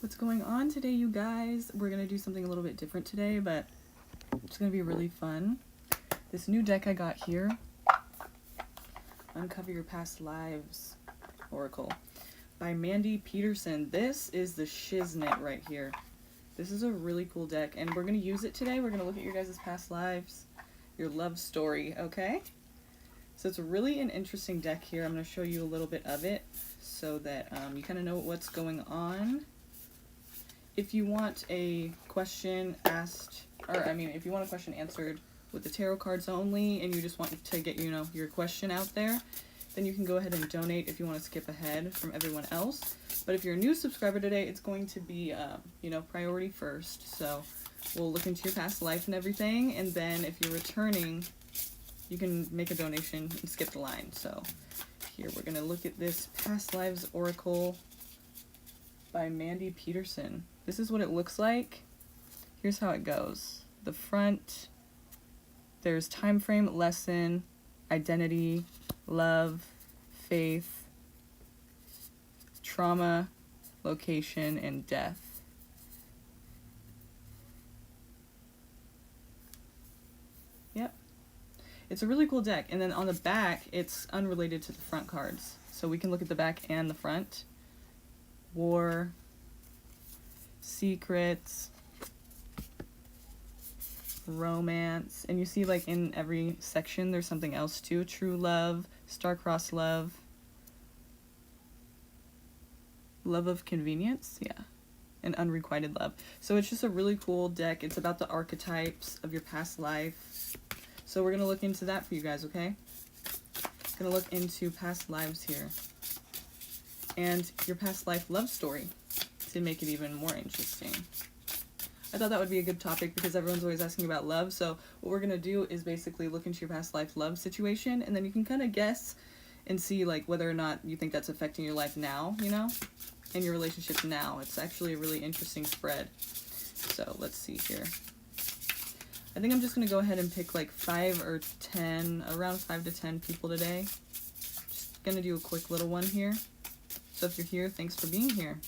What's going on today, you guys? We're gonna do something a little bit different today, but it's gonna be really fun. This new deck I got here, Uncover Your Past Lives Oracle by Mandy Peterson. This is the shiznit right here. This is a really cool deck, and we're gonna use it today. We're gonna look at your guys' past lives, your love story, okay? So it's really an interesting deck here. I'm gonna show you a little bit of it so that you kind of know what's going on. If you want a question asked, if you want a question answered with the tarot cards only, and you just want to get, your question out there, then you can go ahead and donate if you want to skip ahead from everyone else. But if you're a new subscriber today, it's going to be, priority first. So we'll look into your past life and everything, and then if you're returning, you can make a donation and skip the line. So here, we're going to look at this Past Lives Oracle by Mandy Peterson. This is what it looks like. Here's how it goes. The front, there's time frame, lesson, identity, love, faith, trauma, location, and death. Yep. It's a really cool deck. And then on the back, it's unrelated to the front cards. So we can look at the back and the front. War, secrets, romance, and you see like in every section there's something else too. True love, star-crossed love, love of convenience, yeah, and unrequited love. So it's just a really cool deck. It's about the archetypes of your past life. So we're gonna look into that for you guys, okay? Gonna look into past lives here and your past life love story to make it even more interesting. I thought that would be a good topic because everyone's always asking about love. So what we're going to do is basically look into your past life love situation, and then you can kind of guess and see like whether or not you think that's affecting your life now, and your relationship now. It's actually a really interesting spread. So let's see here. I think I'm just going to go ahead and pick like 5 or 10, around 5 to 10 people today. Just going to do a quick little one here. So if you're here, thanks for being here.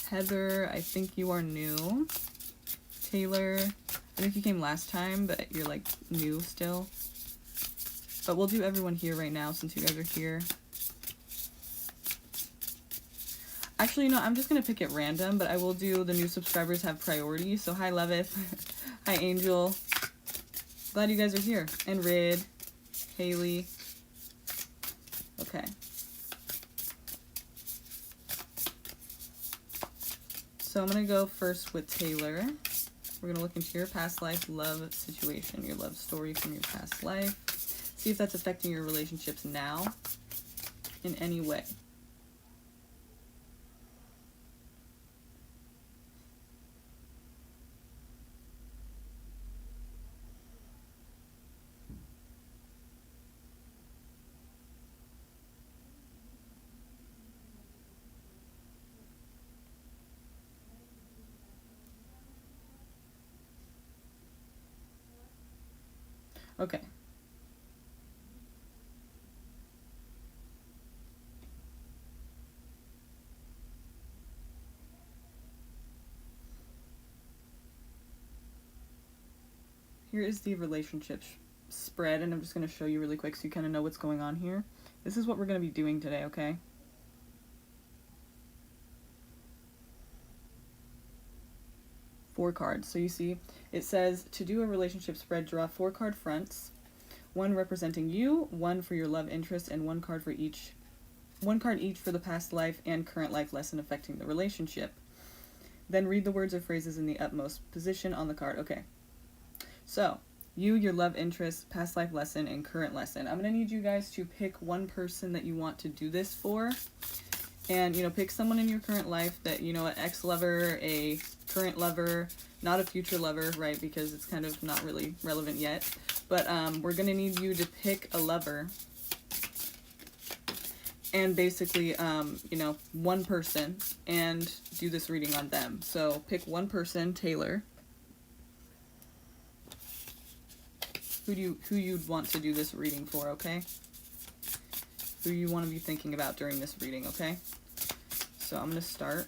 Heather, I think you are new. Taylor, I think you came last time, but you're like new still. But we'll do everyone here right now since you guys are here. Actually, no, I'm just going to pick it random, but I will do the new subscribers have priority. So hi, Levith. Hi, Angel. Glad you guys are here. And Rid, Haley. Okay. So I'm going to go first with Taylor. We're going to look into your past life love situation, your love story from your past life. See if that's affecting your relationships now in any way. Okay. Here is the relationship spread, and I'm just going to show you really quick so you kind of know what's going on here. This is what we're going to be doing today, okay? Four cards. So you see, it says to do a relationship spread, draw 4 card fronts, 1 representing you, 1 for your love interest, and 1 card each for the past life and current life lesson affecting the relationship. Then read the words or phrases in the utmost position on the card. Okay. So, you, your love interest, past life lesson, and current lesson. I'm going to need you guys to pick one person that you want to do this for. And, pick someone in your current life that, an ex-lover, a current lover, not a future lover, right? Because it's kind of not really relevant yet. But we're going to need you to pick a lover. And basically, one person and do this reading on them. So pick one person, Taylor. Who you'd want to do this reading for, okay? Who you want to be thinking about during this reading, okay? so I'm going to start.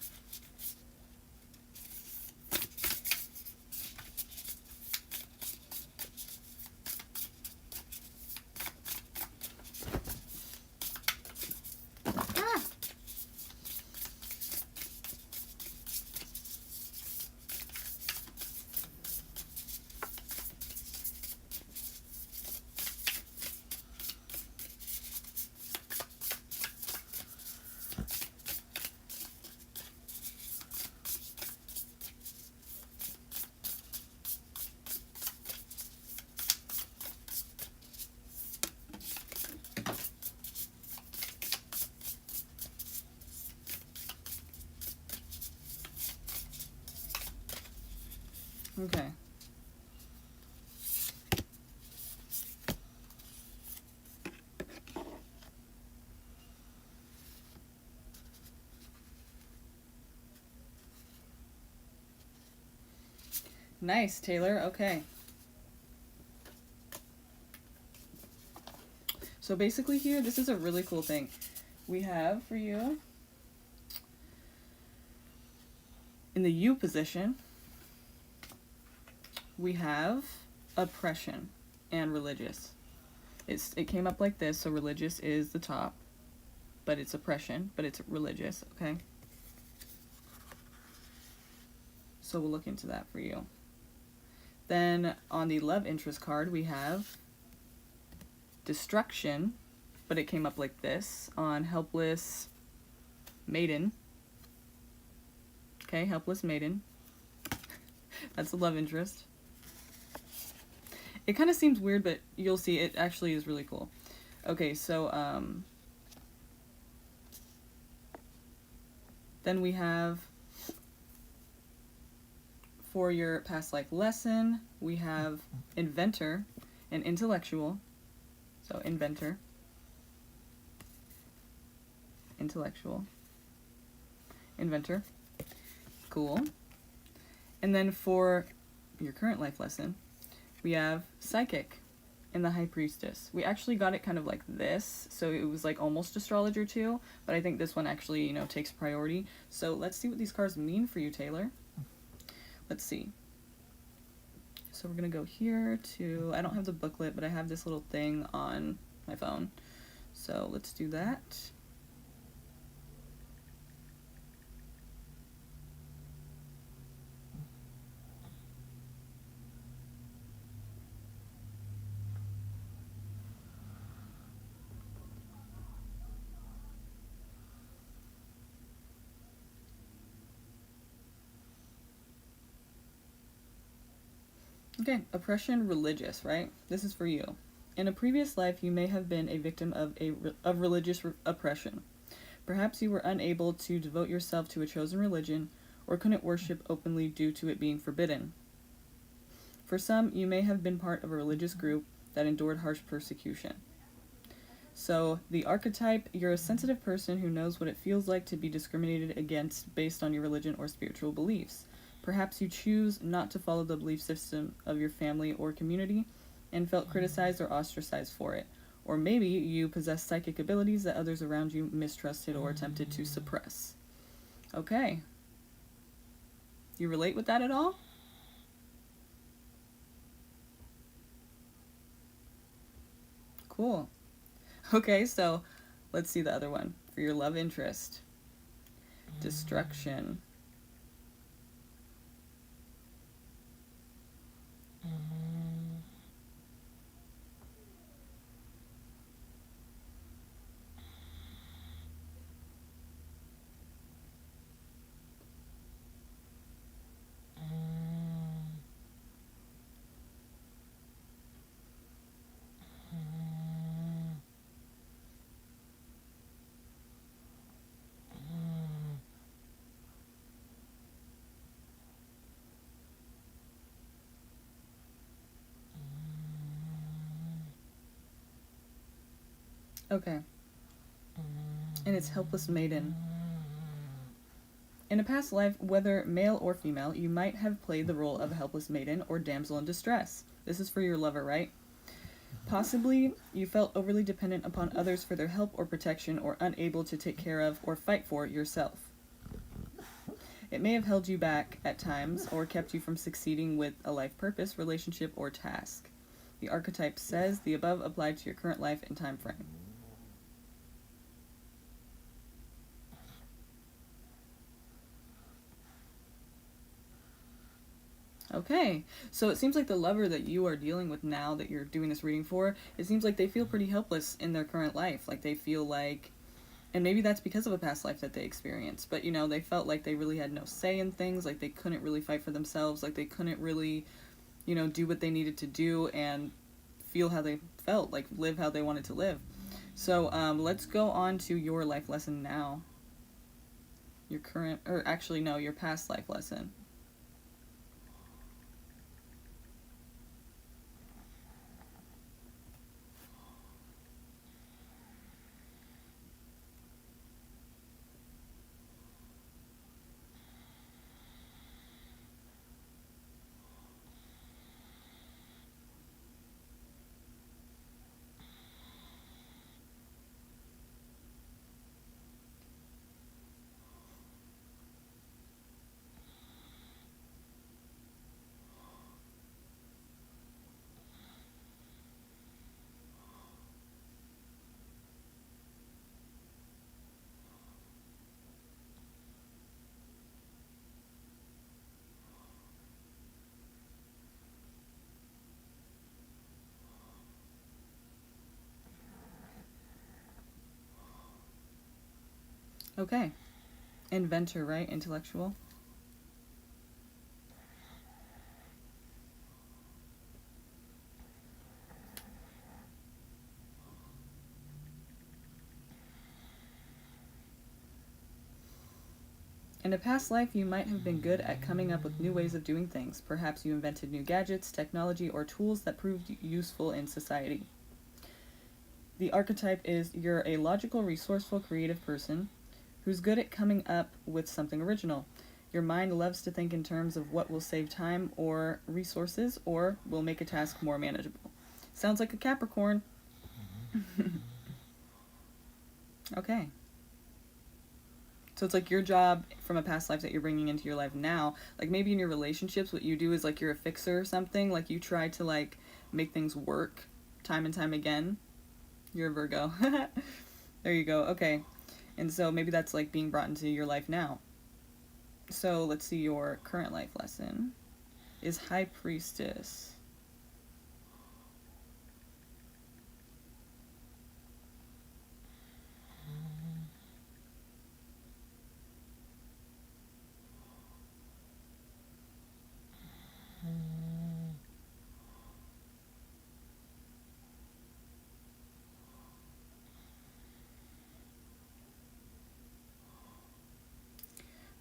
Okay. Nice, Taylor. Okay. So basically here, this is a really cool thing. We have for you, in the U position, we have oppression and religious. It came up like this, so religious is the top, but it's oppression, but it's religious, okay? So we'll look into that for you. Then on the love interest card, we have destruction, but it came up like this on helpless maiden. Okay, helpless maiden. That's the love interest. It kind of seems weird, but you'll see it actually is really cool. Okay, so then we have, for your past life lesson, we have inventor and intellectual. So inventor, intellectual, inventor. Cool. And then for your current life lesson, we have psychic and the high priestess. We actually got it kind of like this, so it was like almost astrologer too, but I think this one actually, you know, takes priority. So let's see what these cards mean for you, Taylor. Let's see. So we're gonna go here to, I don't have the booklet, but I have this little thing on my phone. So let's do that. Okay, oppression, religious, right? This is for you. In a previous life, you may have been a victim of religious oppression. Perhaps you were unable to devote yourself to a chosen religion or couldn't worship openly due to it being forbidden. For some, you may have been part of a religious group that endured harsh persecution. So, the archetype, you're a sensitive person who knows what it feels like to be discriminated against based on your religion or spiritual beliefs. Perhaps you choose not to follow the belief system of your family or community and felt criticized or ostracized for it. Or maybe you possess psychic abilities that others around you mistrusted or attempted to suppress. Okay. You relate with that at all? Cool. Okay, so let's see the other one. For your love interest. Destruction. Okay. And it's helpless maiden. In a past life, whether male or female, you might have played the role of a helpless maiden or damsel in distress. This is for your lover, right? Possibly, you felt overly dependent upon others for their help or protection or unable to take care of or fight for yourself. It may have held you back at times or kept you from succeeding with a life purpose, relationship, or task. The archetype says the above apply to your current life and time frame. Okay, so it seems like the lover that you are dealing with now that you're doing this reading for, it seems like they feel pretty helpless in their current life. Like they feel like, and maybe that's because of a past life that they experienced, but you know, they felt like they really had no say in things, like they couldn't really fight for themselves, like they couldn't really, you know, do what they needed to do and feel how they felt, like live how they wanted to live. So let's go on to your life lesson now. Your current, or actually no, your past life lesson. Okay. Inventor, right? Intellectual. In a past life, you might have been good at coming up with new ways of doing things. Perhaps you invented new gadgets, technology, or tools that proved useful in society. The archetype is you're a logical, resourceful, creative person who's good at coming up with something original. Your mind loves to think in terms of what will save time or resources or will make a task more manageable. Sounds like a Capricorn. Okay. So it's like your job from a past life that you're bringing into your life now. Like maybe in your relationships, what you do is like you're a fixer or something. Like you try to like make things work time and time again. You're a Virgo. There you go. Okay. And so maybe that's like being brought into your life now. So let's see, your current life lesson is High Priestess.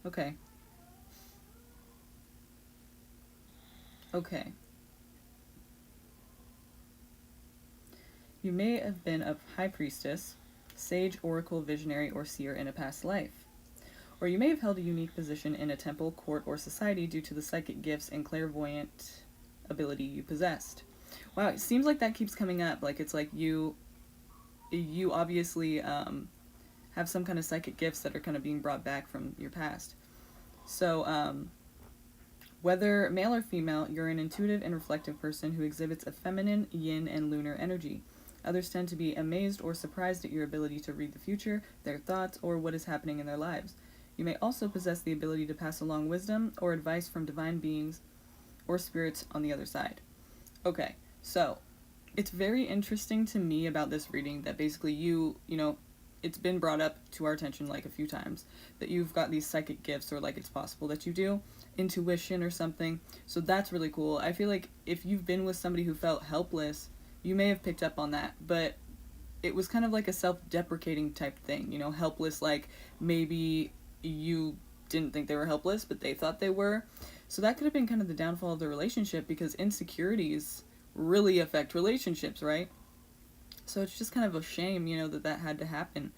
Okay. Okay. You may have been a high priestess, sage, oracle, visionary, or seer in a past life. Or you may have held a unique position in a temple, court, or society due to the psychic gifts and clairvoyant ability you possessed. Wow, it seems like that keeps coming up. Like it's like you obviously have some kind of psychic gifts that are kind of being brought back from your past. So whether male or female, you're an intuitive and reflective person who exhibits a feminine, yin, and lunar energy. Others tend to be amazed or surprised at your ability to read the future, their thoughts, or what is happening in their lives. You may also possess the ability to pass along wisdom or advice from divine beings or spirits on the other side. Okay, so it's very interesting to me about this reading that basically you know, it's been brought up to our attention like a few times that you've got these psychic gifts, or like it's possible that you do, intuition or something. So that's really cool. I feel like if you've been with somebody who felt helpless, you may have picked up on that, but it was kind of like a self-deprecating type thing, you know, helpless, like maybe you didn't think they were helpless, but they thought they were. So that could have been kind of the downfall of the relationship, because insecurities really affect relationships, right? So it's just kind of a shame, you know, that had to happen.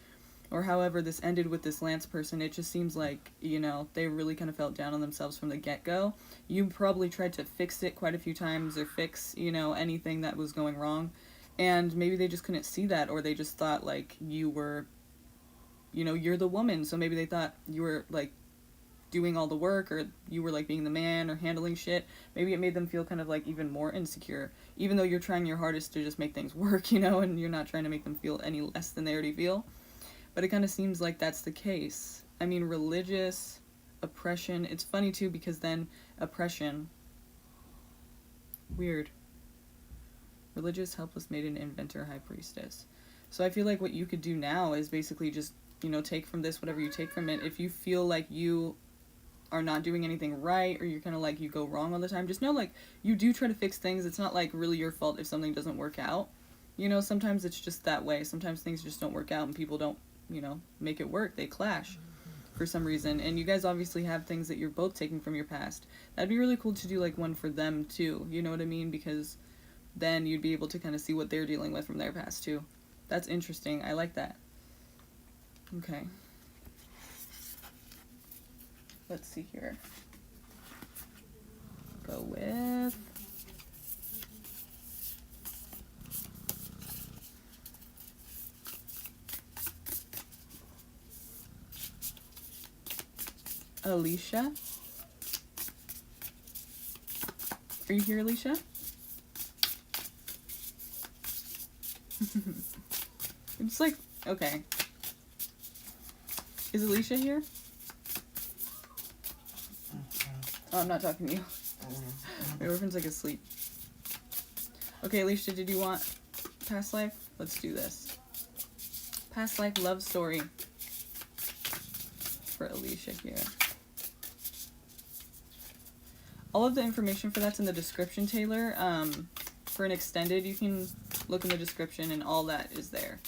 Or however this ended with this Lance person, it just seems like, you know, they really kind of felt down on themselves from the get-go. You probably tried to fix it quite a few times, or fix, you know, anything that was going wrong. And maybe they just couldn't see that, or they just thought, like, you were, you know, you're the woman. So maybe they thought you were, like, doing all the work, or you were like being the man or handling shit, maybe it made them feel kind of like even more insecure, even though you're trying your hardest to just make things work, you know, and you're not trying to make them feel any less than they already feel. But it kind of seems like that's the case. I mean, religious oppression, it's funny too, because then oppression, weird. Religious, helpless maiden, inventor, high priestess. So I feel like what you could do now is basically just, you know, take from this whatever you take from it. If you feel like you are not doing anything right, or you're kind of like you go wrong all the time, just know like you do try to fix things. It's not like really your fault if something doesn't work out. You know, sometimes it's just that way. Sometimes things just don't work out and people don't, you know, make it work. They clash for some reason. And you guys obviously have things that you're both taking from your past. That'd be really cool to do like one for them too. You know what I mean? Because then you'd be able to kind of see what they're dealing with from their past too. That's interesting. I like that. Okay. Let's see here. Go with Alicia. Are you here, Alicia? It's like, okay. Is Alicia here? Oh, I'm not talking to you. My orphan's like asleep. Okay, Alicia, did you want past life? Let's do this. Past life love story for Alicia here. All of the information for that's in the description, Taylor. For an extended, you can look in the description and all that is there.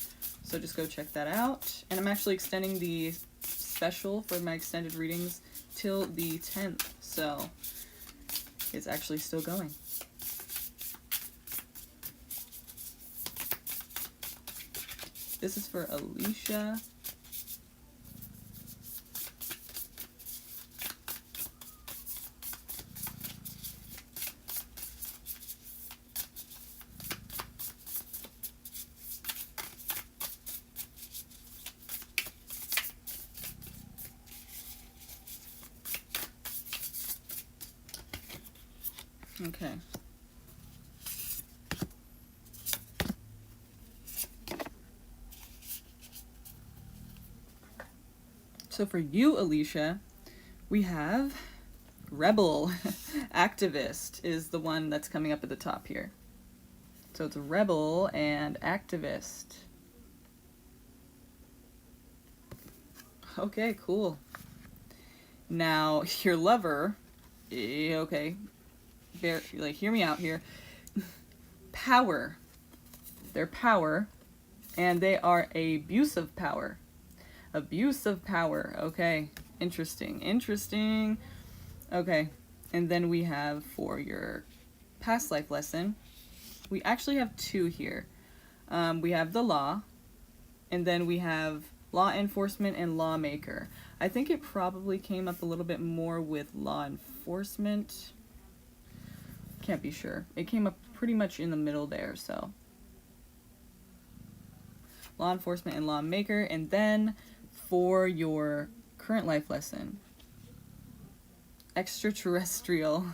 So just go check that out. And I'm actually extending the special for my extended readings till the 10th. So it's actually still going. This is for Alicia. Okay. So for you, Alicia, we have Rebel. Activist is the one that's coming up at the top here. So it's Rebel and Activist. Okay, cool. Now, your lover, okay, like, hear me out here. Power. They're power, and they are abusive power. Abusive power. Okay, interesting. Interesting. Okay, and then we have for your past life lesson, we actually have two here. We have the law, and then we have law enforcement and lawmaker. I think it probably came up a little bit more with law enforcement. Can't be sure. It came up pretty much in the middle there, so. Law enforcement and lawmaker. And then for your current life lesson, extraterrestrial.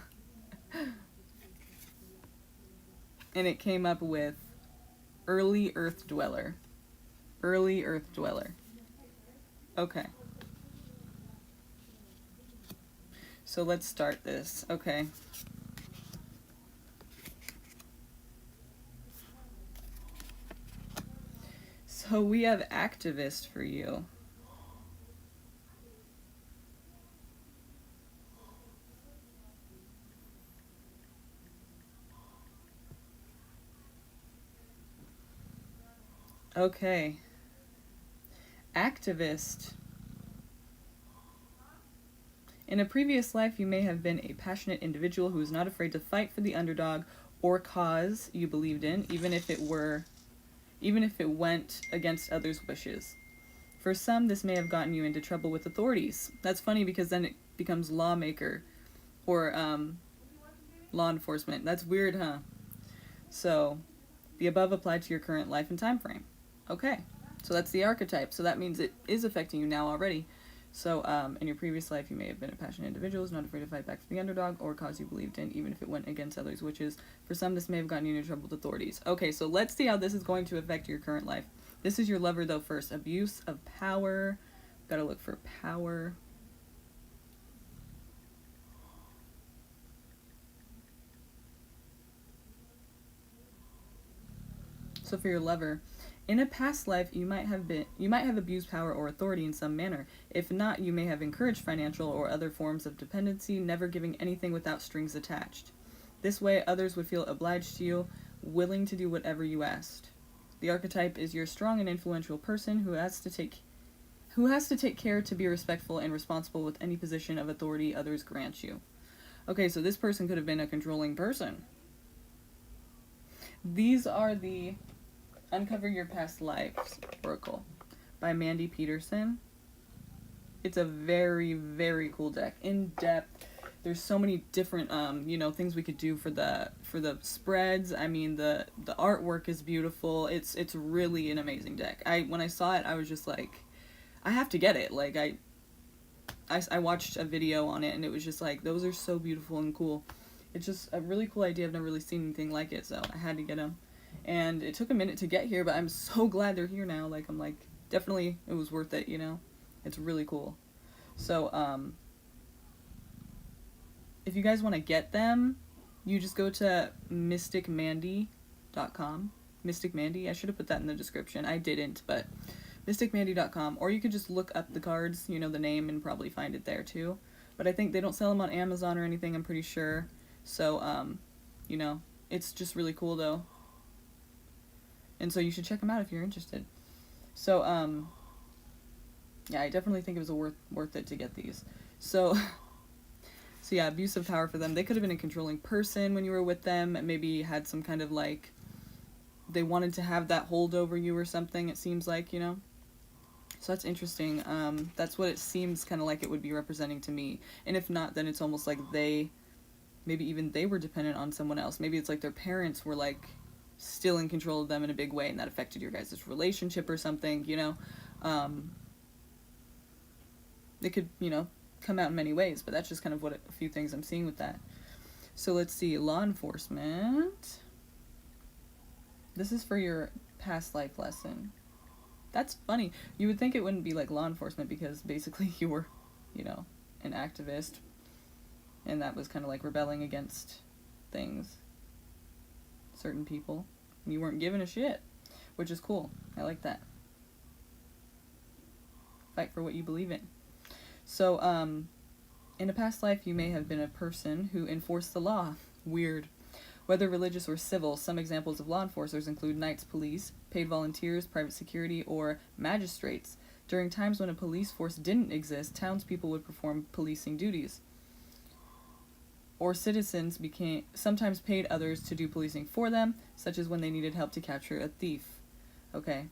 And it came up with early earth dweller. Early earth dweller. Okay. So let's start this. Okay. So we have activist for you. Okay. Activist. In a previous life, you may have been a passionate individual who is not afraid to fight for the underdog or cause you believed in, even if it went against others' wishes. For some, this may have gotten you into trouble with authorities. That's funny because then it becomes lawmaker or law enforcement. That's weird, huh? So, the above applied to your current life and time frame. Okay, so that's the archetype. So that means it is affecting you now already. So, in your previous life, you may have been a passionate individual who's not afraid to fight back for the underdog or cause you believed in, even if it went against others' wishes. For some, this may have gotten you into trouble with authorities. Okay, so let's see how this is going to affect your current life. This is your lover, though, first. Abuse of power. Gotta look for power. So for your lover, in a past life, you might have abused power or authority in some manner. If not, you may have encouraged financial or other forms of dependency, never giving anything without strings attached. This way, others would feel obliged to you, willing to do whatever you asked. The archetype is your strong and influential person who has to take care to be respectful and responsible with any position of authority others grant you. Okay, so this person could have been a controlling person. These are the Uncover Your Past Lives Oracle by Mandy Peterson. It's a very, very cool deck. In depth. There's so many different things we could do for the spreads. I mean, the artwork is beautiful. It's really an amazing deck. When I saw it, I was just like, I have to get it. Like I watched a video on it and it was just like, those are so beautiful and cool. It's just a really cool idea. I've never really seen anything like it, so I had to get them. And it took a minute to get here, but I'm so glad they're here now. Like, I'm like, definitely it was worth it, you know? It's really cool. So, if you guys want to get them, you just go to mysticmandy.com. Mystic Mandy, I should have put that in the description. I didn't, but mysticmandy.com. Or you could just look up the cards, the name, and probably find it there too. But I think they don't sell them on Amazon or anything, I'm pretty sure. So, it's just really cool though. And so you should check them out if you're interested. So, yeah, I definitely think it was worth it to get these. So yeah, abuse of power for them. They could have been a controlling person when you were with them. Maybe had some kind of like, they wanted to have that hold over you or something, it seems like, So that's interesting. That's what it seems kind of like it would be representing to me. And if not, then it's almost like maybe even they were dependent on someone else. Maybe it's like their parents were like still in control of them in a big way and that affected your guys' relationship or something, It could, come out in many ways, but that's just kind of what a few things I'm seeing with that. So let's see, law enforcement. This is for your past life lesson. That's funny. You would think it wouldn't be like law enforcement because basically you were, an activist, and that was kind of like rebelling against things, certain people. You weren't giving a shit, which is cool. I like that. Fight for what you believe in. So, in a past life, you may have been a person who enforced the law. Weird. Whether religious or civil, some examples of law enforcers include knights police, paid volunteers, private security, or magistrates. During times when a police force didn't exist, townspeople would perform policing duties. Or citizens sometimes paid others to do policing for them, such as when they needed help to capture a thief. Okay.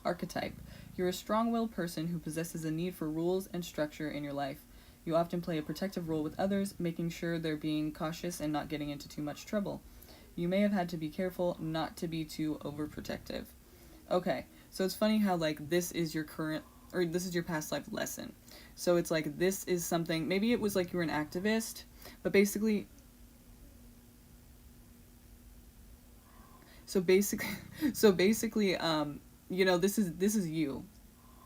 Archetype. You're a strong-willed person who possesses a need for rules and structure in your life. You often play a protective role with others, making sure they're being cautious and not getting into too much trouble. You may have had to be careful not to be too overprotective. Okay, so it's funny how, like, this is your past life lesson. So it's like, this is something, maybe it was like you were an activist, but basically, this is you.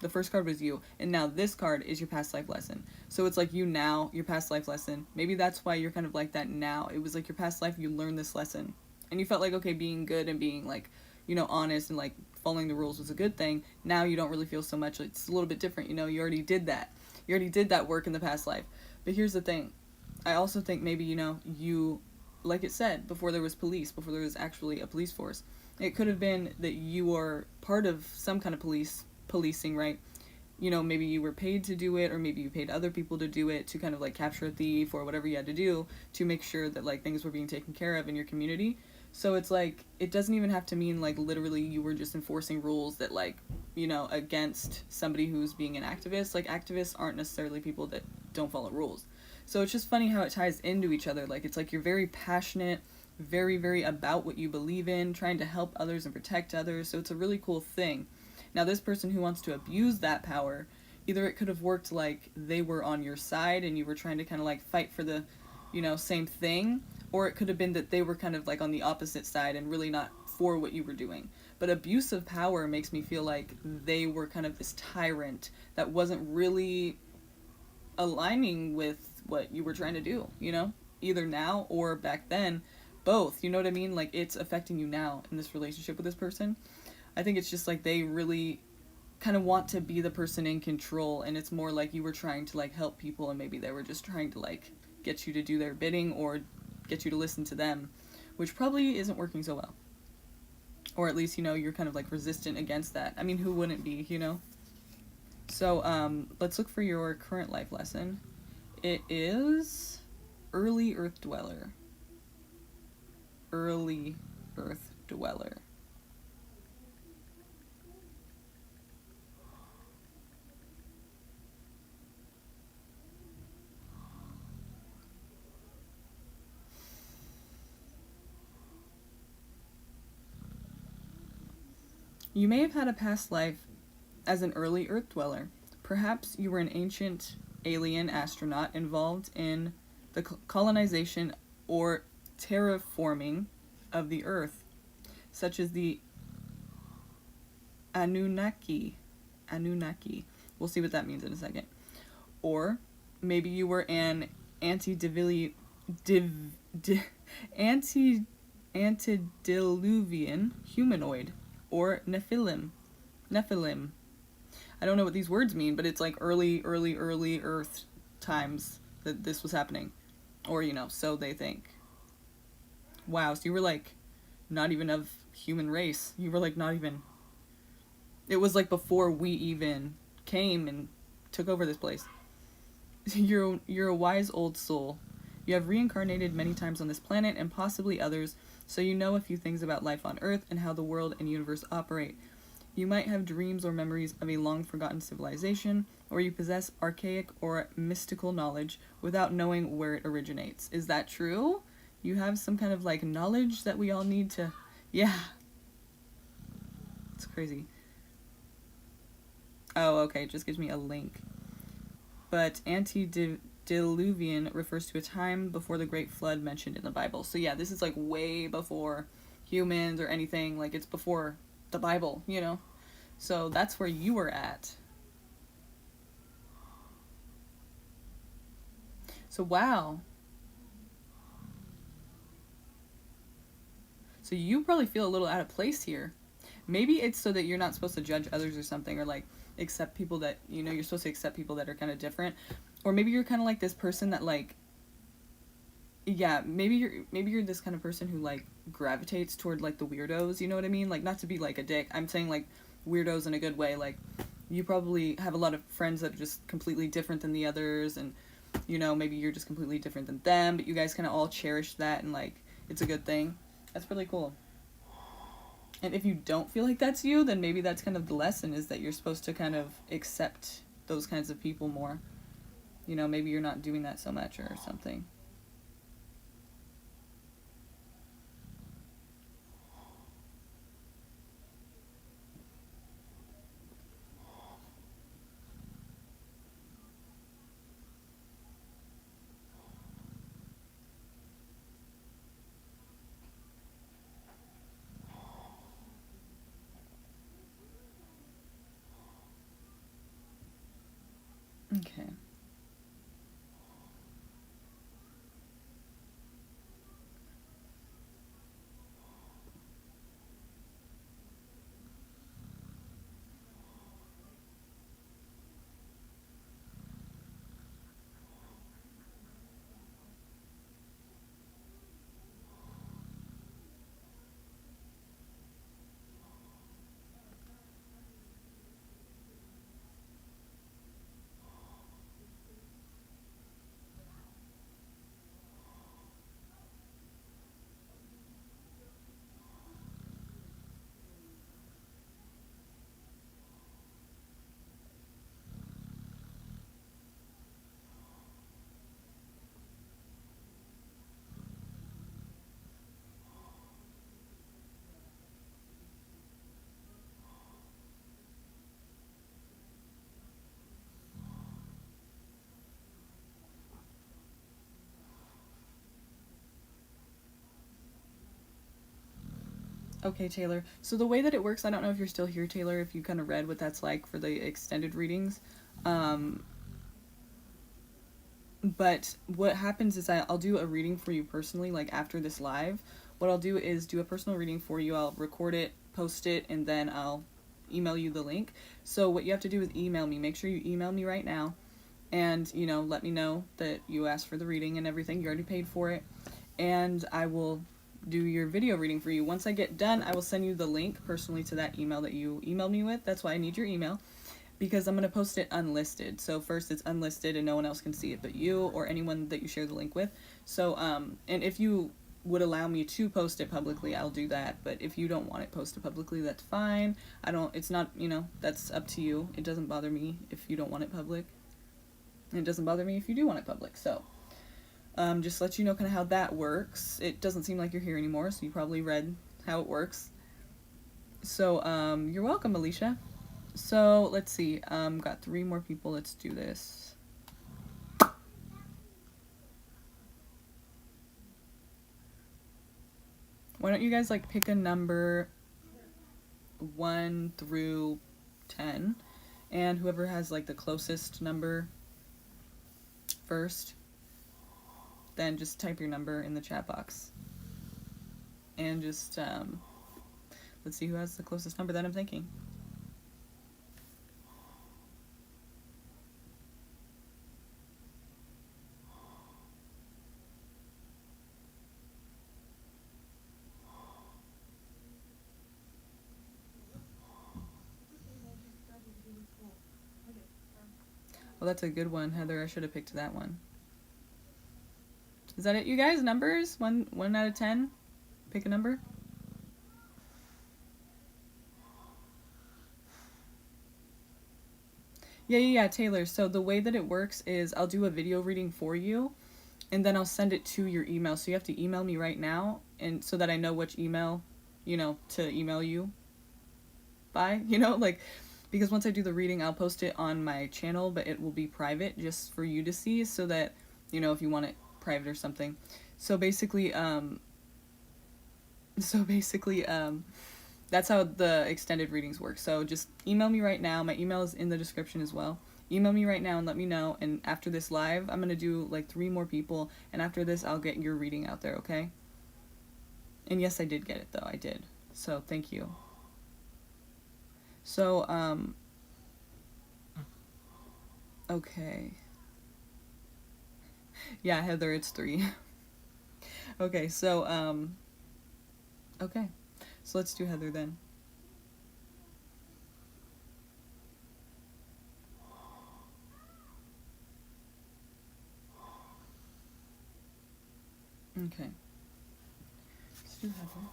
The first card was you, and now this card is your past life lesson. So it's like you now, your past life lesson. Maybe that's why you're kind of like that now. It was like your past life, you learned this lesson. And you felt like, okay, being good and being like, honest and like following the rules was a good thing. Now you don't really feel so much. It's a little bit different, you already did that. You already did that work in the past life. But here's the thing. I also think maybe, you, like it said, before there was police, before there was actually a police force, it could have been that you were part of some kind of policing, right? Maybe you were paid to do it, or maybe you paid other people to do it to kind of like capture a thief or whatever you had to do to make sure that like things were being taken care of in your community. So it's like, it doesn't even have to mean like literally you were just enforcing rules that like, against somebody who's being an activist. Like, activists aren't necessarily people that don't follow rules. So it's just funny how it ties into each other. Like, it's like you're very passionate, very, very about what you believe in, trying to help others and protect others. So it's a really cool thing. Now this person who wants to abuse that power, either it could have worked like they were on your side and you were trying to kind of like fight for the, you know, same thing, or it could have been that they were kind of like on the opposite side and really not for what you were doing. But abuse of power makes me feel like they were kind of this tyrant that wasn't really aligning with what you were trying to do, you know? Either now or back then, both, you know what I mean? Like, it's affecting you now in this relationship with this person. I think it's just like they really kind of want to be the person in control, and it's more like you were trying to like help people and maybe they were just trying to like get you to do their bidding or get you to listen to them, which probably isn't working so well. Or at least, you know, you're kind of like resistant against that. I mean, who wouldn't be, you know? So, let's look for your current life lesson. It is Early Earth Dweller. Early Earth Dweller. You may have had a past life as an early Earth dweller. Perhaps you were an ancient alien astronaut involved in the colonization or terraforming of the Earth, such as the Anunnaki. Anunnaki. We'll see what that means in a second. Or maybe you were an antediluvian humanoid, or Nephilim. Nephilim. I don't know what these words mean, but it's like early Earth times that this was happening. Or, you know, so they think. Wow, so you were like not even of human race. You were like not even... It was like before we even came and took over this place. You're a wise old soul. You have reincarnated many times on this planet and possibly others, so you know a few things about life on Earth and how the world and universe operate. You might have dreams or memories of a long-forgotten civilization, or you possess archaic or mystical knowledge without knowing where it originates. Is that true? You have some kind of, like, knowledge that we all need to... Yeah. It's crazy. Oh, okay, it just gives me a link. But antediluvian refers to a time before the Great Flood mentioned in the Bible. So yeah, this is, like, way before humans or anything. Like, it's before the Bible, you know? So that's where you were at. So wow. So you probably feel a little out of place here. Maybe it's so that you're not supposed to judge others or something, or like accept people that, you know, you're supposed to accept people that are kind of different. Or maybe you're kind of like this person that like, yeah, maybe you're this kind of person who like gravitates toward like the weirdos, you know what I mean? Like, not to be like a dick, I'm saying like weirdos in a good way. Like, you probably have a lot of friends that are just completely different than the others, and, you know, maybe you're just completely different than them, but you guys kind of all cherish that, and like, it's a good thing. That's really cool. And if you don't feel like that's you, then maybe that's kind of the lesson, is that you're supposed to kind of accept those kinds of people more. You know, maybe you're not doing that so much or something. Okay. Okay, Taylor. So the way that it works, I don't know if you're still here, Taylor, if you kind of read what that's like for the extended readings. But what happens is I'll do a reading for you personally, like after this live. What I'll do is do a personal reading for you. I'll record it, post it, and then I'll email you the link. So what you have to do is email me. Make sure you email me right now. And, you know, let me know that you asked for the reading and everything. You already paid for it. And I will do your video reading for you. Once I get done, I will send you the link personally to that email that you emailed me with. That's why I need your email, because I'm going to post it unlisted. So first it's unlisted and no one else can see it but you or anyone that you share the link with. So, and if you would allow me to post it publicly, I'll do that. But if you don't want it posted publicly, that's fine. It's not, you know, that's up to you. It doesn't bother me if you don't want it public. And it doesn't bother me if you do want it public. So, just let you know kind of how that works. It doesn't seem like you're here anymore, so you probably read how it works. So, you're welcome, Alicia. So, let's see. Got 3 more people. Let's do this. Why don't you guys, like, pick a number 1 through 10, and whoever has, like, the closest number first, then just type your number in the chat box. And just, let's see who has the closest number that I'm thinking. Well, that's a good one, Heather. I should have picked that one. Is that it, you guys? Numbers? 1 out of 10? Pick a number. Yeah, Taylor. So the way that it works is I'll do a video reading for you, and then I'll send it to your email. So you have to email me right now, and so that I know which email, you know, to email you by, you know, like, because once I do the reading, I'll post it on my channel, but it will be private just for you to see, so that, you know, if you want it private or something. So basically, that's how the extended readings work. So just email me right now. My email is in the description as well. Email me right now and let me know. And after this live, I'm going to do like 3 more people. And after this, I'll get your reading out there, okay? And yes, I did get it, though. I did. So thank you. So, okay. Yeah, Heather, it's 3. Okay, so, okay. So let's do Heather then. Okay. Let's do Heather.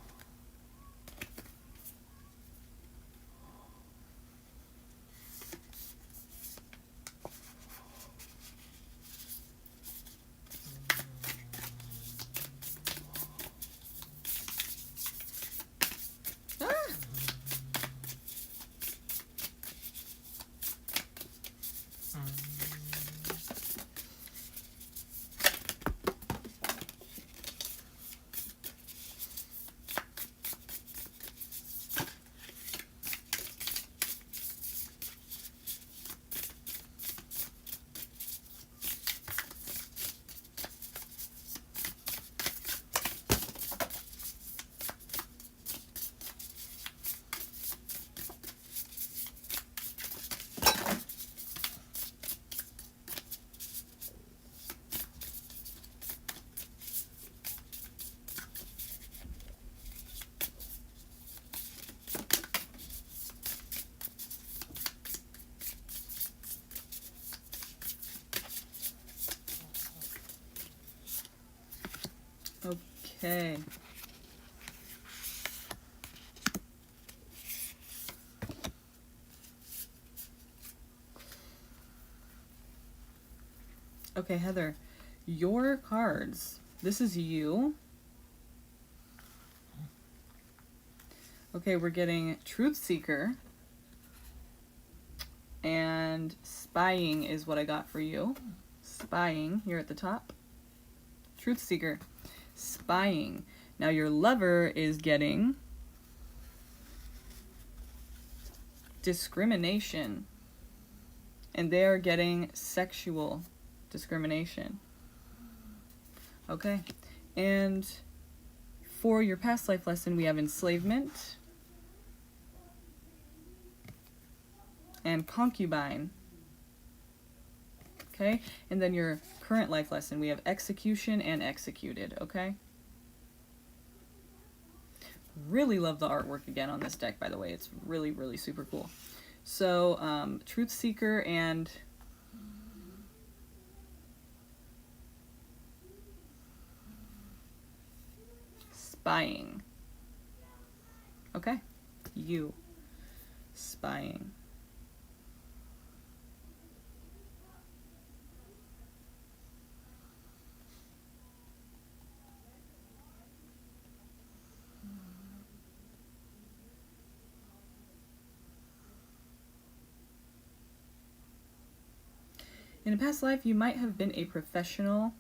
Okay. Okay, Heather, your cards. This is you. Okay, we're getting Truth Seeker. And Spying is what I got for you. Spying, here at the top. Truth Seeker. Spying. Now your lover is getting discrimination. And they are getting sexual discrimination. Okay. And for your past life lesson, we have enslavement and concubine. Okay. And then your current life lesson, we have execution and executed. Okay. Really love the artwork again on this deck, by the way. It's really, really super cool. So, truth seeker and spying. Okay. You. Spying. In a past life, you might have been a professional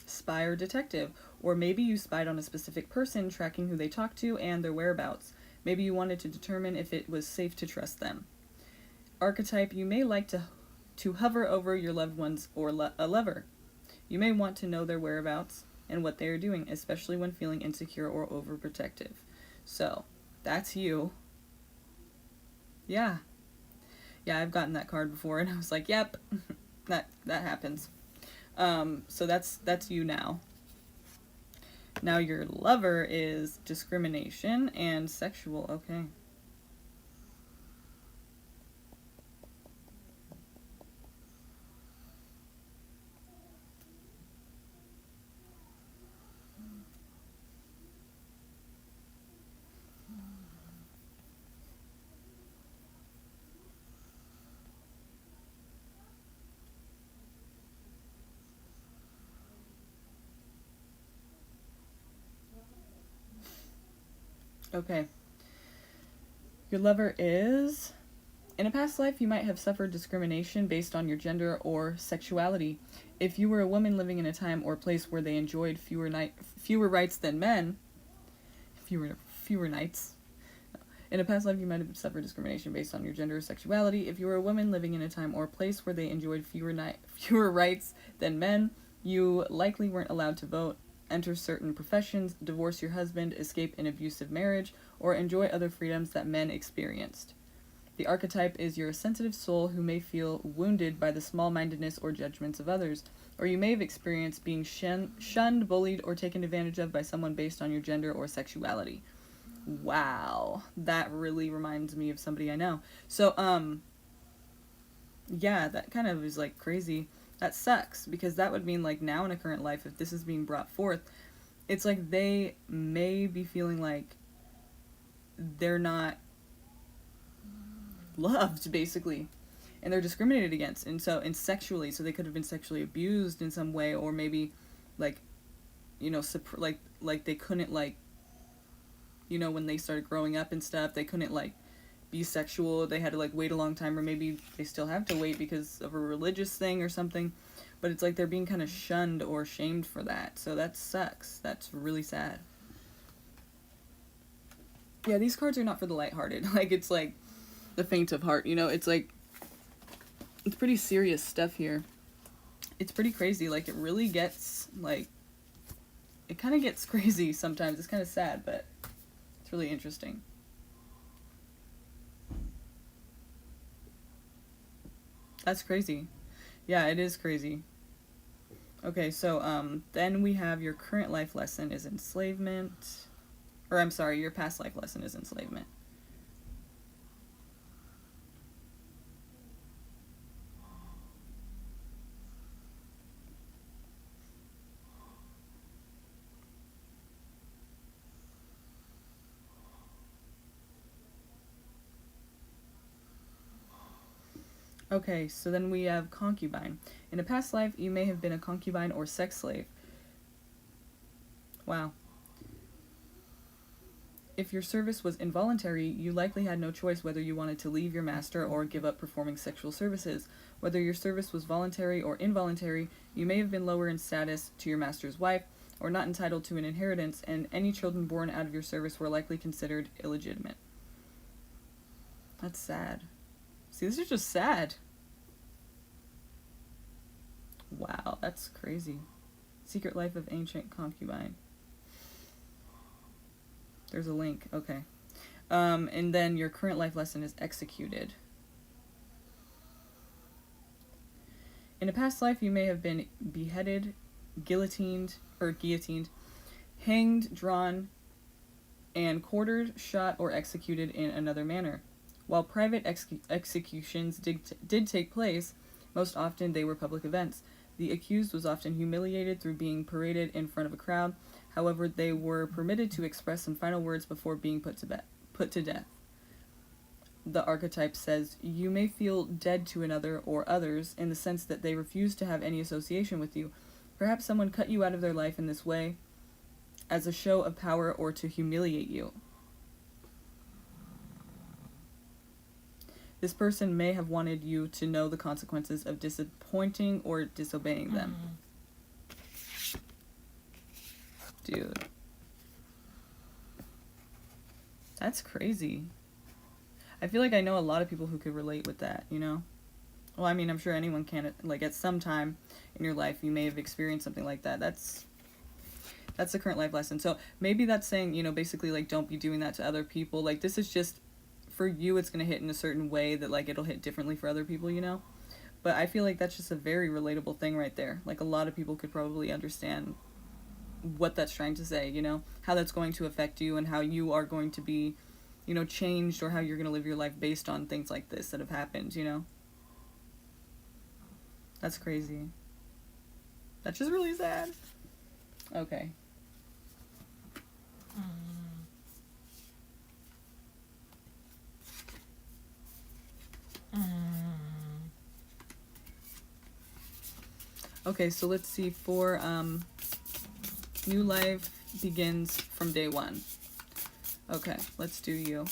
spy or detective, or maybe you spied on a specific person, tracking who they talk to and their whereabouts. Maybe you wanted to determine if it was safe to trust them. Archetype, you may like to hover over your loved ones or a lover. You may want to know their whereabouts and what they are doing, especially when feeling insecure or overprotective. So, that's you. Yeah. Yeah, I've gotten that card before, and I was like, yep, that happens. So that's you now. Now your lover is discrimination and sexual. Okay. Okay. Your lover is... In a past life, you might have suffered discrimination based on your gender or sexuality. If you were a woman living in a time or place where they enjoyed fewer rights than men... Fewer nights. In a past life, you might have suffered discrimination based on your gender or sexuality. If you were a woman living in a time or place where they enjoyed fewer rights than men, you likely weren't allowed to vote, enter certain professions, divorce your husband, escape an abusive marriage, or enjoy other freedoms that men experienced. The archetype is your sensitive soul who may feel wounded by the small-mindedness or judgments of others, or you may have experienced being shunned, bullied, or taken advantage of by someone based on your gender or sexuality. Wow, that really reminds me of somebody I know. So, yeah, that kind of is, like, crazy. That sucks, because that would mean, like, now in a current life, if this is being brought forth, it's like they may be feeling like they're not loved, basically, and they're discriminated against, and sexually, so they could have been sexually abused in some way, or maybe, like, you know, like they couldn't, like, you know, when they started growing up and stuff, they couldn't, like, be sexual, they had to, like, wait a long time, or maybe they still have to wait because of a religious thing or something, but it's like they're being kind of shunned or shamed for that, so that sucks. That's really sad. Yeah, these cards are not for the lighthearted. Like, it's like the faint of heart, you know, it's like, it's pretty serious stuff here. It's pretty crazy, like, it really gets, like, it kind of gets crazy sometimes. It's kind of sad, but it's really interesting. That's crazy. Yeah, it is crazy. Okay, so, then we have your current life lesson is enslavement. Or, I'm sorry, your past life lesson is enslavement. Okay, so then we have concubine. In a past life, you may have been a concubine or sex slave. Wow. If your service was involuntary, you likely had no choice whether you wanted to leave your master or give up performing sexual services. Whether your service was voluntary or involuntary, you may have been lower in status to your master's wife, or not entitled to an inheritance, and any children born out of your service were likely considered illegitimate. That's sad. See, this is just sad. Wow, that's crazy. Secret Life of Ancient Concubine. There's a link. Okay. And then your current life lesson is executed. In a past life, you may have been beheaded, guillotined, hanged, drawn, and quartered, shot, or executed in another manner. While private executions did take place, most often they were public events. The accused was often humiliated through being paraded in front of a crowd. However, they were permitted to express some final words before being put to death. The archetype says, you may feel dead to another or others in the sense that they refuse to have any association with you. Perhaps someone cut you out of their life in this way as a show of power or to humiliate you. This person may have wanted you to know the consequences of disappointing or disobeying them. Dude. That's crazy. I feel like I know a lot of people who could relate with that, you know? Well, I mean, I'm sure anyone can, like, at some time in your life, you may have experienced something like that. That's the current life lesson. So maybe that's saying, you know, basically, like, don't be doing that to other people. Like, this is just, for you, it's going to hit in a certain way that, like, it'll hit differently for other people, you know? But I feel like that's just a very relatable thing right there. Like, a lot of people could probably understand what that's trying to say, you know? How that's going to affect you and how you are going to be, you know, changed, or how you're going to live your life based on things like this that have happened, you know? That's crazy. That's just really sad. Okay. Okay, so let's see, for new life begins from day one. Okay, let's do you.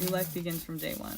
New life begins from day one.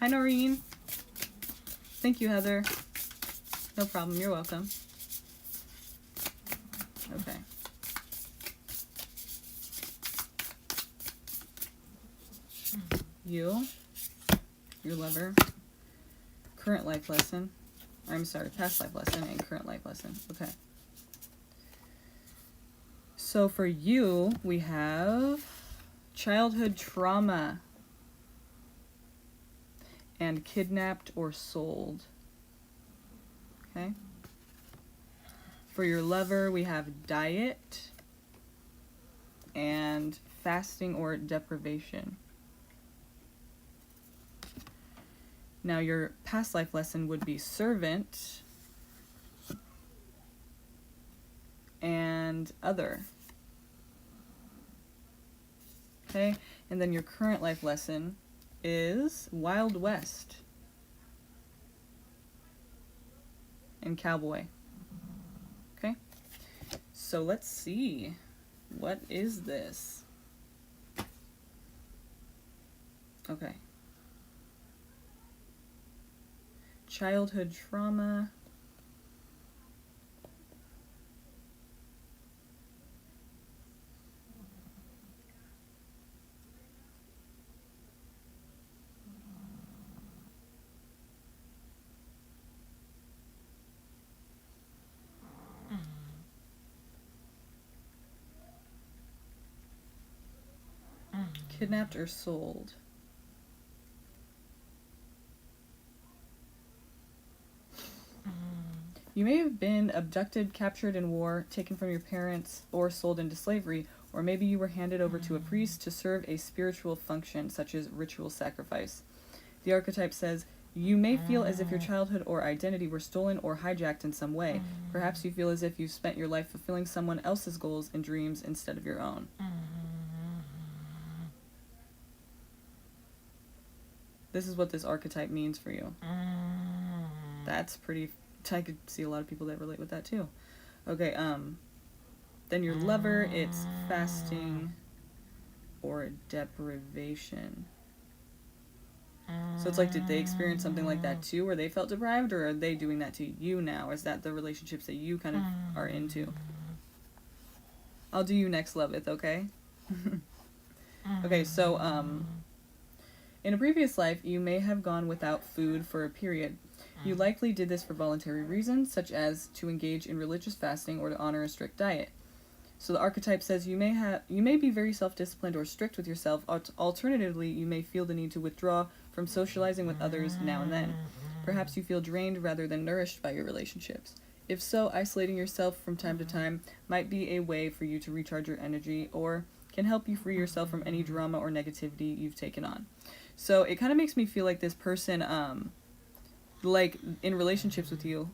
Hi, Noreen. Thank you, Heather. No problem. You're welcome. Okay. You, your lover, current life lesson. I'm sorry, past life lesson and current life lesson. Okay. So for you, we have childhood trauma and kidnapped or sold. Okay. For your lover, we have diet and fasting or deprivation. Now your past life lesson would be servant and other. Okay, and then your current life lesson is Wild West and cowboy. Okay, so let's see. What is this? Okay. Childhood trauma. Kidnapped or sold? You may have been abducted, captured in war, taken from your parents, or sold into slavery, or maybe you were handed over to a priest to serve a spiritual function, such as ritual sacrifice. The archetype says, you may feel as if your childhood or identity were stolen or hijacked in some way. Perhaps you feel as if you spent your life fulfilling someone else's goals and dreams instead of your own. This is what this archetype means for you. That's pretty... I could see a lot of people that relate with that too. Okay, then your lover, it's fasting or deprivation. So it's like, did they experience something like that too, where they felt deprived, or are they doing that to you now? Is that the relationships that you kind of are into? I'll do you next, Loveth, okay? Okay, so, in a previous life, you may have gone without food for a period. You likely did this for voluntary reasons, such as to engage in religious fasting or to honor a strict diet. So the archetype says you may be very self-disciplined or strict with yourself. Alternatively, you may feel the need to withdraw from socializing with others now and then. Perhaps you feel drained rather than nourished by your relationships. If so, isolating yourself from time to time might be a way for you to recharge your energy, or can help you free yourself from any drama or negativity you've taken on. So it kind of makes me feel like this person, like in relationships with you,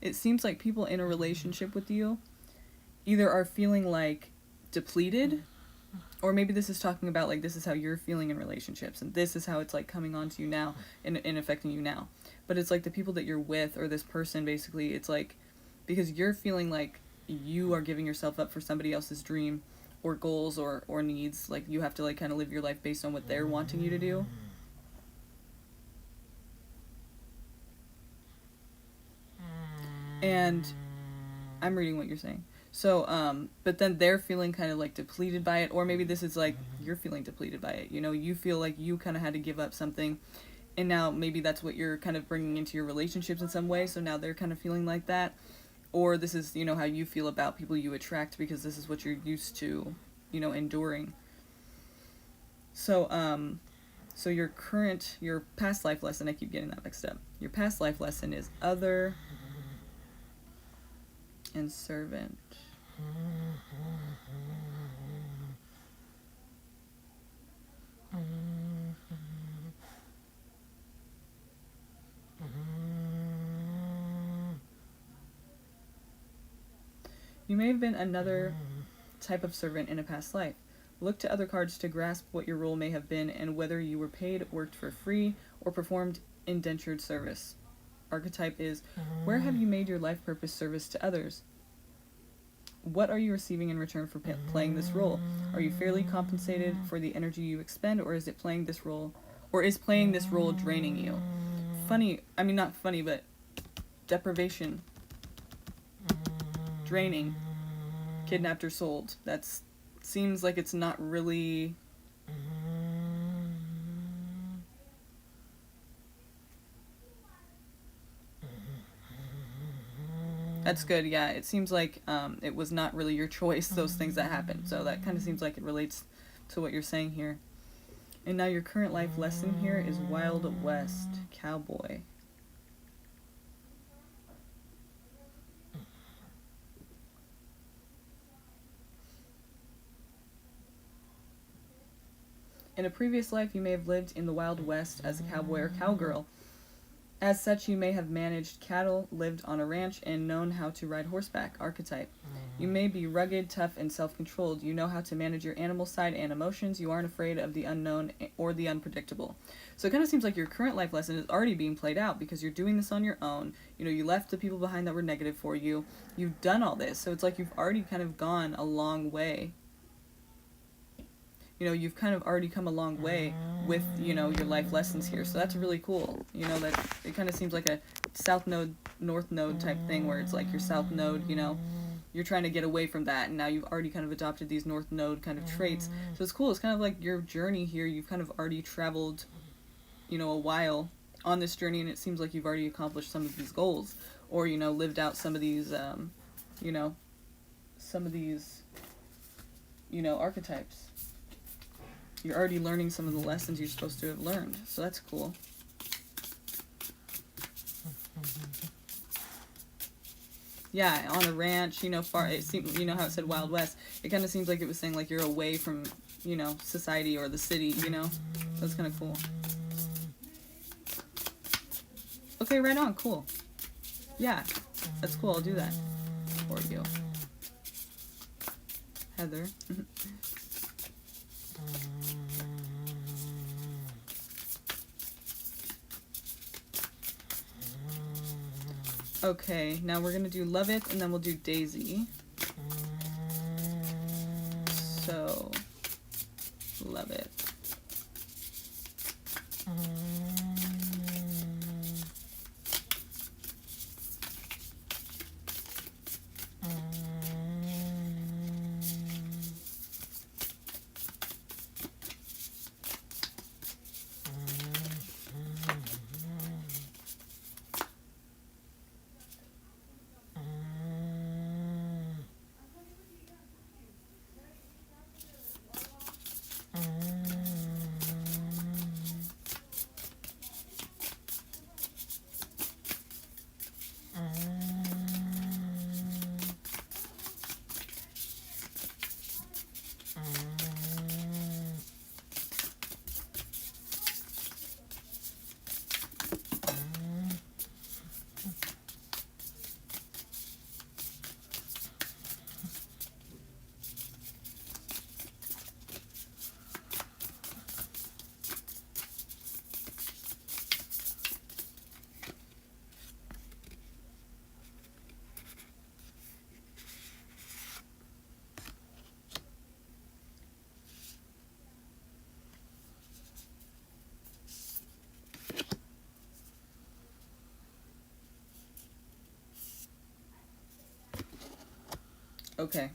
it seems like people in a relationship with you either are feeling like depleted, or maybe this is talking about like this is how you're feeling in relationships and this is how it's like coming on to you now and affecting you now. But it's like the people that you're with, or this person, basically, it's like because you're feeling like you are giving yourself up for somebody else's dream or goals or needs. Like you have to like kind of live your life based on what they're wanting you to do. And I'm reading what you're saying. So, but then they're feeling kind of like depleted by it, or maybe this is like you're feeling depleted by it. You know, you feel like you kind of had to give up something, and now maybe that's what you're kind of bringing into your relationships in some way. So now they're kind of feeling like that, or this is, you know, how you feel about people you attract because this is what you're used to, you know, enduring. So, so your past life lesson, I keep getting that mixed up. Your past life lesson is other and servant. You may have been another type of servant in a past life. Look to other cards to grasp what your role may have been and whether you were paid, worked for free, or performed indentured service. Archetype is, where have you made your life purpose service to others? What are you receiving in return for playing this role? Are you fairly compensated for the energy you expend, or is playing this role draining you? Not funny, but deprivation, draining, kidnapped or sold. That's seems like it's not really That's good, yeah. It seems like it was not really your choice, those things that happened. So that kind of seems like it relates to what you're saying here. And now your current life lesson here is Wild West Cowboy. In a previous life, you may have lived in the Wild West as a cowboy or cowgirl. As such, you may have managed cattle, lived on a ranch, and known how to ride horseback. Archetype. You may be rugged, tough, and self-controlled. You know how to manage your animal side and emotions. You aren't afraid of the unknown or the unpredictable. So it kind of seems like your current life lesson is already being played out because you're doing this on your own. You know, you left the people behind that were negative for you. You've done all this. So it's like you've already kind of gone a long way. You know, you've kind of already come a long way with, you know, your life lessons here. So that's really cool. You know, that it kind of seems like a south node, north node type thing where it's like your south node, you know, you're trying to get away from that, and now you've already kind of adopted these North Node kind of traits. So it's cool. It's kind of like your journey here. You've kind of already traveled, you know, a while on this journey, and it seems like you've already accomplished some of these goals, or, you know, lived out some of these, you know, archetypes. You're already learning some of the lessons you're supposed to have learned, so that's cool. Yeah, on a ranch, you know, far, it seemed, you know how it said Wild West, it kind of seems like it was saying, like, you're away from, you know, society or the city, you know, that's kind of cool. Okay, right on, cool. Yeah, that's cool, I'll do that for you. Heather. Okay, now we're gonna do Love It, and then we'll do Daisy. So, Love It. Okay.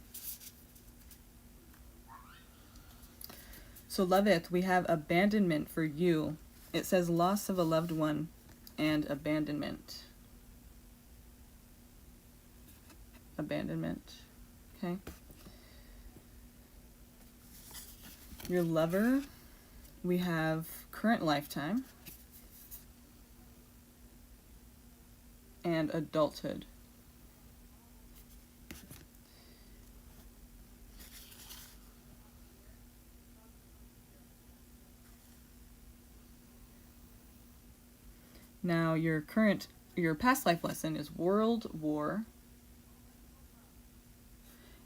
So Love It, we have abandonment for you. It says loss of a loved one and abandonment. Abandonment. Okay. Your lover, we have current lifetime and adulthood. Now your past life lesson is World War,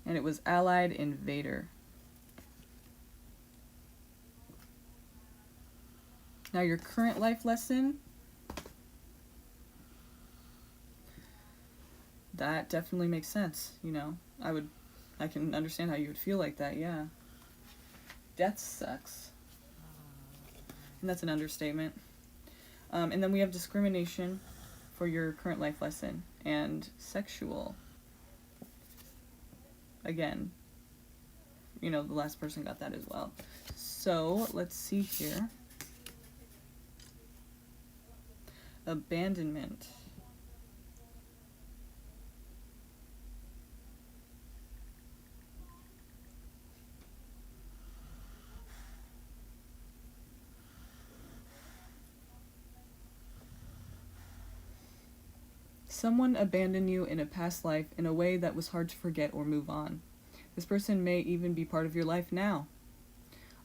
and it was Allied Invader. Now your current life lesson, that definitely makes sense, you know. I can understand how you would feel like that, yeah. Death sucks. And that's an understatement. And then we have discrimination for your current life lesson, and sexual. Again, you know, the last person got that as well. So, let's see here. Abandonment. Someone abandoned you in a past life in a way that was hard to forget or move on. This person may even be part of your life now.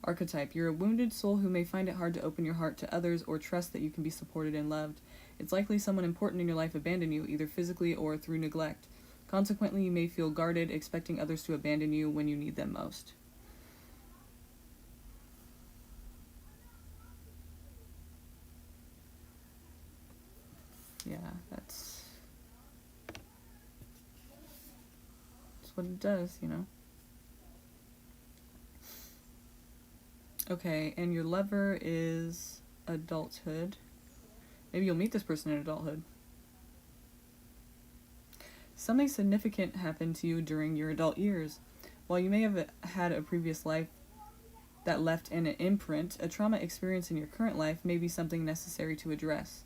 Archetype. You're a wounded soul who may find it hard to open your heart to others or trust that you can be supported and loved. It's likely someone important in your life abandoned you, either physically or through neglect. Consequently, you may feel guarded, expecting others to abandon you when you need them most. Yeah, that's what it does, you know. Okay, and your lover is adulthood. Maybe you'll meet this person in adulthood. Something significant happened to you during your adult years. While you may have had a previous life that left an imprint, a trauma experienced in your current life may be something necessary to address.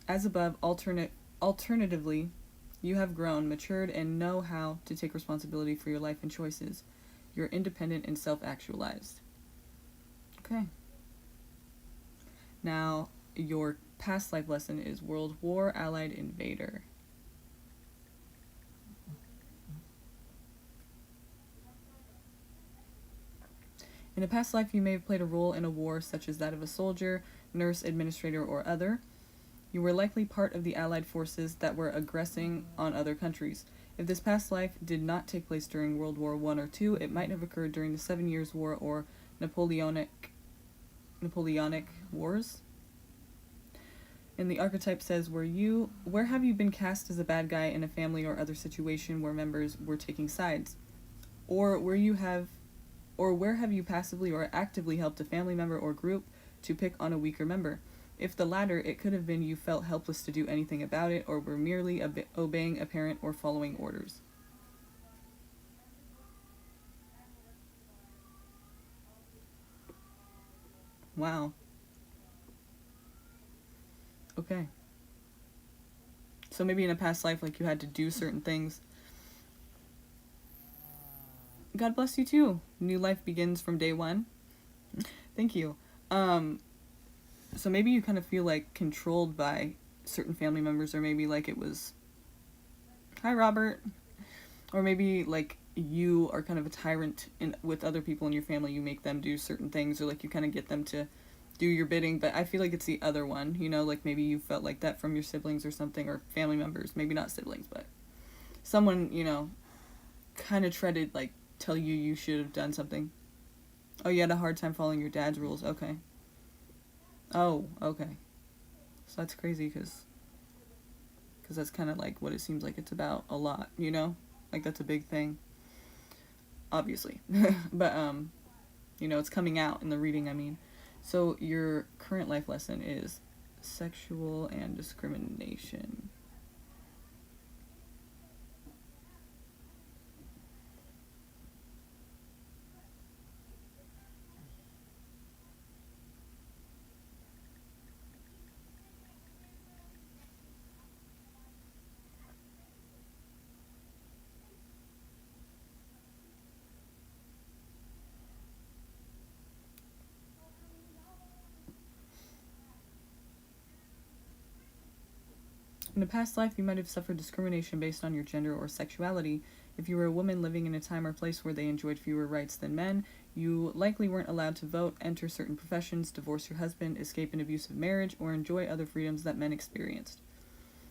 As above, alternatively, you have grown, matured, and know how to take responsibility for your life and choices. You're independent and self-actualized. Okay. Now, your past life lesson is World War Allied Invader. In a past life, you may have played a role in a war such as that of a soldier, nurse, administrator, or other. You were likely part of the Allied forces that were aggressing on other countries. If this past life did not take place during World War I or II, it might have occurred during the 7 Years' War or Napoleonic Wars. And the archetype says, where have you been cast as a bad guy in a family or other situation where members were taking sides? Or where have you passively or actively helped a family member or group to pick on a weaker member? If the latter, it could have been you felt helpless to do anything about it, or were merely obeying a parent or following orders. Wow. Okay. So maybe in a past life, like, you had to do certain things. God bless you too. New life begins from day one. Thank you. So maybe you kind of feel like controlled by certain family members, or maybe like it was, hi Robert, or maybe like you are kind of a tyrant with other people in your family. You make them do certain things, or like you kind of get them to do your bidding. But I feel like it's the other one, you know, like maybe you felt like that from your siblings or something, or family members, maybe not siblings, but someone, you know, kind of tried to like tell you should have done something. Oh, you had a hard time following your dad's rules. Okay. Oh, okay. So that's crazy, because that's kind of like what it seems like it's about a lot, you know? Like, that's a big thing. Obviously. But, you know, it's coming out in the reading, I mean. So your current life lesson is sexual and discrimination. In a past life, you might have suffered discrimination based on your gender or sexuality. If you were a woman living in a time or place where they enjoyed fewer rights than men, you likely weren't allowed to vote, enter certain professions, divorce your husband, escape an abusive marriage, or enjoy other freedoms that men experienced.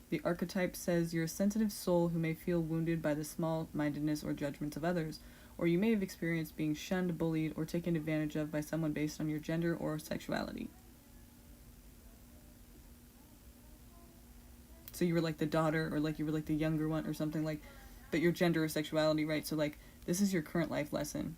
The archetype says you're a sensitive soul who may feel wounded by the small-mindedness or judgments of others, or you may have experienced being shunned, bullied, or taken advantage of by someone based on your gender or sexuality. So you were like the daughter, or like you were like the younger one or something, like, but your gender or sexuality, right? So like, this is your current life lesson.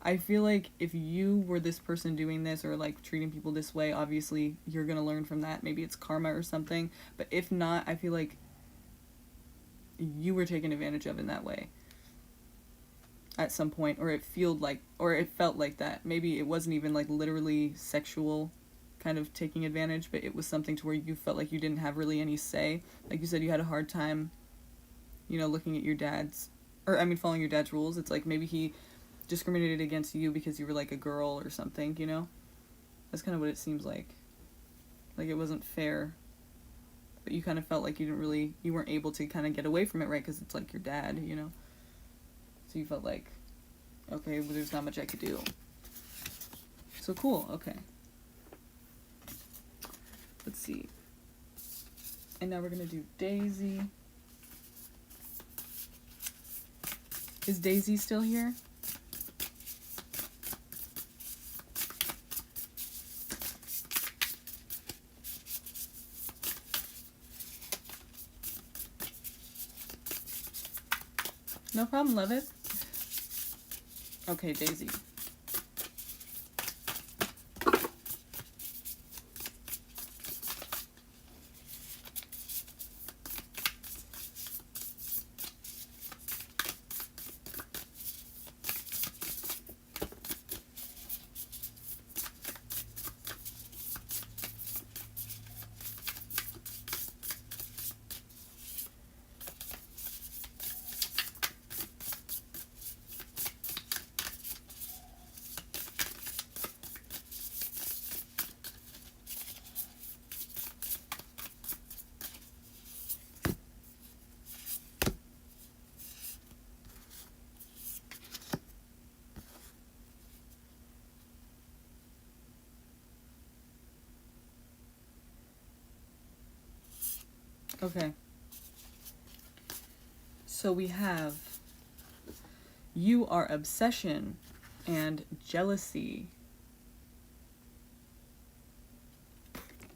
I feel like if you were this person doing this, or like treating people this way, obviously you're gonna learn from that. Maybe it's karma or something. But if not, I feel like you were taken advantage of in that way at some point, or it felt like that. Maybe it wasn't even like literally sexual kind of taking advantage, but it was something to where you felt like you didn't have really any say. Like you said, you had a hard time, you know, looking at your following your dad's rules. It's like maybe he discriminated against you because you were like a girl or something, you know? That's kind of what it seems like. Like it wasn't fair, but you kind of felt like you weren't able to kind of get away from it, right? Because it's like your dad, you know? So you felt like, okay, well, there's not much I could do. So cool, okay. Let's see. And now we're going to do Daisy. Is Daisy still here? No problem, love it. Okay, Daisy. Okay. So we have you are obsession and jealousy.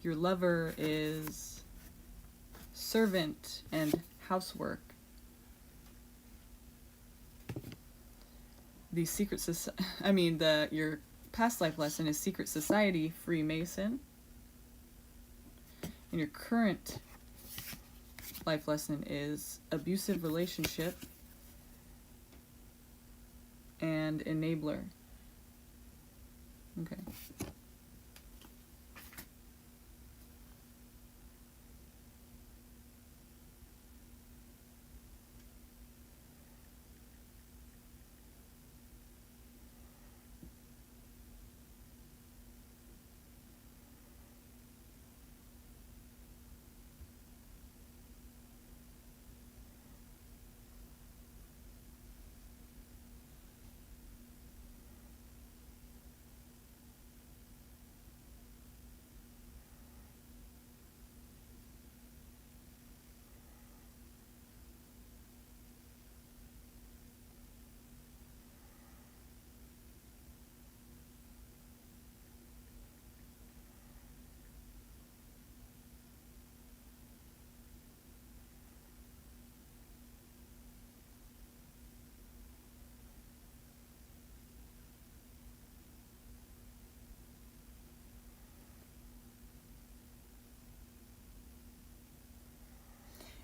Your lover is servant and housework. The your past life lesson is secret society, Freemason. And your current life lesson is abusive relationship and enabler. Okay.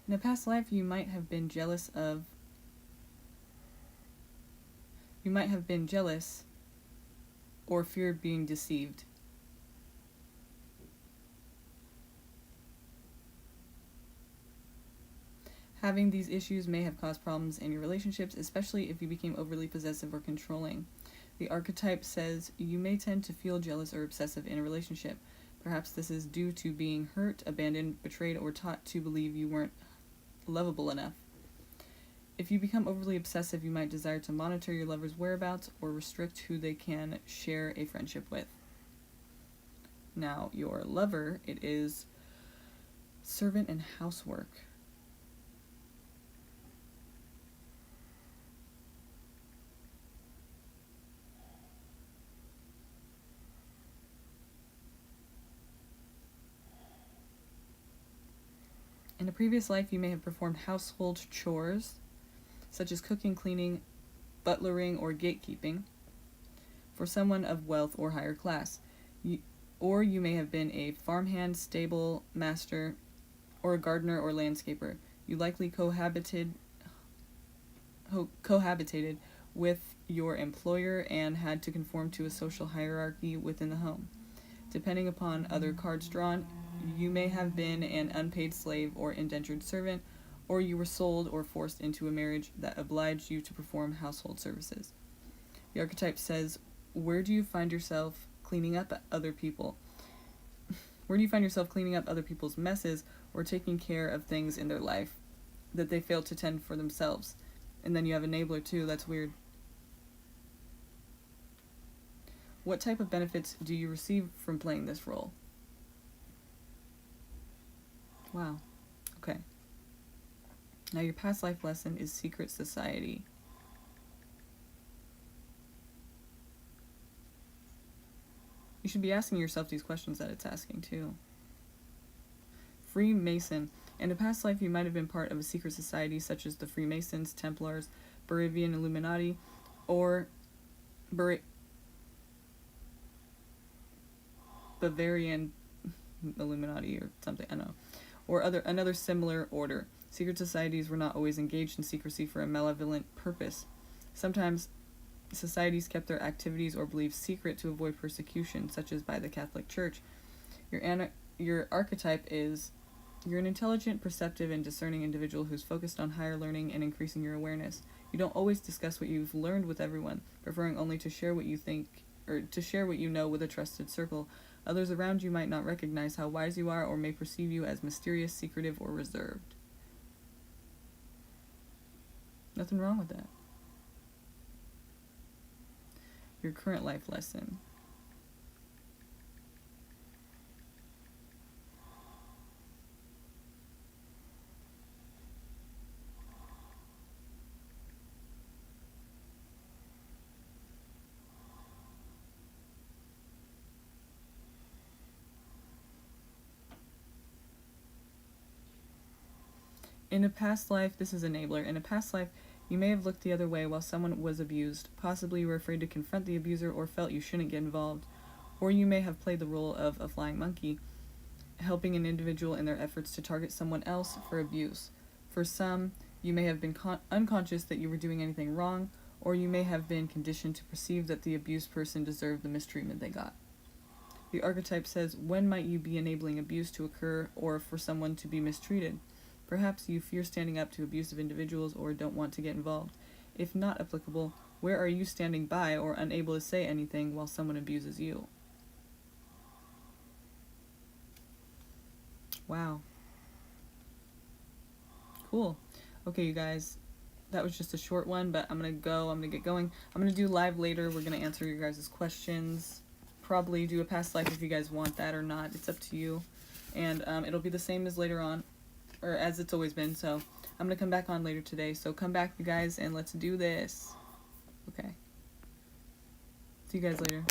In a past life, you might have been jealous or feared being deceived. Having these issues may have caused problems in your relationships, especially if you became overly possessive or controlling. The archetype says you may tend to feel jealous or obsessive in a relationship. Perhaps this is due to being hurt, abandoned, betrayed, or taught to believe you weren't lovable enough. If you become overly obsessive, you might desire to monitor your lover's whereabouts or restrict who they can share a friendship with. Now, your lover, it is servant and housework. In a previous life, you may have performed household chores, such as cooking, cleaning, butlering, or gatekeeping, for someone of wealth or higher class. Or you may have been a farmhand, stable master, or a gardener or landscaper. You likely cohabitated with your employer and had to conform to a social hierarchy within the home. Depending upon other cards drawn, you may have been an unpaid slave or indentured servant, or you were sold or forced into a marriage that obliged you to perform household services. The archetype says, where do you find yourself cleaning up other people? Where do you find yourself cleaning up other people's messes or taking care of things in their life that they failed to tend for themselves? And then you have enabler too, that's weird. What type of benefits do you receive from playing this role? Wow. Okay. Now your past life lesson is secret society. You should be asking yourself these questions that it's asking too. Freemason. In a past life, you might have been part of a secret society such as the Freemasons, Templars, Bavarian Illuminati, or Bavarian Illuminati or something, I don't know. Or another similar order. Secret societies were not always engaged in secrecy for a malevolent purpose. Sometimes societies kept their activities or beliefs secret to avoid persecution, such as by the Catholic Church. Your archetype is you're an intelligent, perceptive, and discerning individual who's focused on higher learning and increasing your awareness. You don't always discuss what you've learned with everyone, preferring only to share what you think or to share what you know with a trusted circle. Others around you might not recognize how wise you are or may perceive you as mysterious, secretive, or reserved. Nothing wrong with that. Your current life lesson. In a past life, this is enabler. In a past life, you may have looked the other way while someone was abused. Possibly you were afraid to confront the abuser or felt you shouldn't get involved. Or you may have played the role of a flying monkey, helping an individual in their efforts to target someone else for abuse. For some, you may have been unconscious that you were doing anything wrong, or you may have been conditioned to perceive that the abused person deserved the mistreatment they got. The archetype says, when might you be enabling abuse to occur or for someone to be mistreated? Perhaps you fear standing up to abusive individuals or don't want to get involved. If not applicable, where are you standing by or unable to say anything while someone abuses you? Wow. Cool. Okay, you guys. That was just a short one, but I'm gonna get going. I'm gonna do live later. We're gonna answer your guys' questions. Probably do a past life if you guys want that or not. It's up to you. And it'll be the same as later on, or as it's always been. So I'm gonna come back on later today. So come back, you guys, and let's do this. Okay. See you guys later.